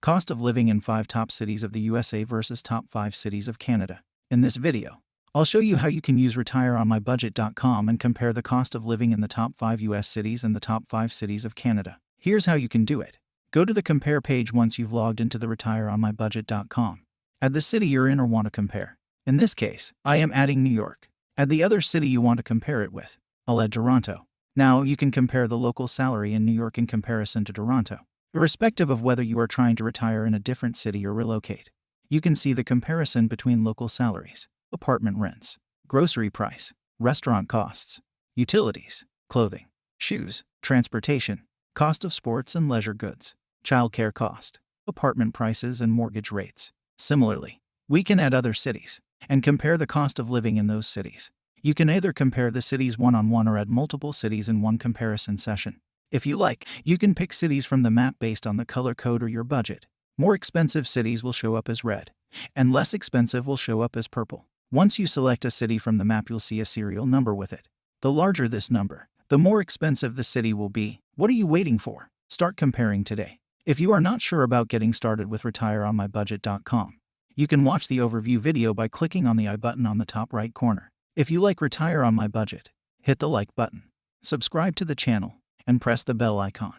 Cost of living in 5 top cities of the USA versus top 5 cities of Canada. In this video, I'll show you how you can use retireonmybudget.com and compare the cost of living in the top 5 US cities and the top 5 cities of Canada. Here's how you can do it. Go to the compare page once you've logged into the retireonmybudget.com. Add the city you're in or want to compare. In this case, I am adding New York. Add the other city you want to compare it with. I'll add Toronto. Now you can compare the local salary in New York in comparison to Toronto. Irrespective of whether you are trying to retire in a different city or relocate, you can see the comparison between local salaries, apartment rents, grocery price, restaurant costs, utilities, clothing, shoes, transportation, cost of sports and leisure goods, childcare cost, apartment prices and mortgage rates. Similarly, we can add other cities and compare the cost of living in those cities. You can either compare the cities one-on-one or add multiple cities in one comparison session. If you like, you can pick cities from the map based on the color code or your budget. More expensive cities will show up as red, and less expensive will show up as purple. Once you select a city from the map, you'll see a serial number with it. The larger this number, the more expensive the city will be. What are you waiting for? Start comparing today. If you are not sure about getting started with retireonmybudget.com, you can watch the overview video by clicking on the I button on the top right corner. If you like Retire on My Budget, hit the like button, subscribe to the channel, and press the bell icon.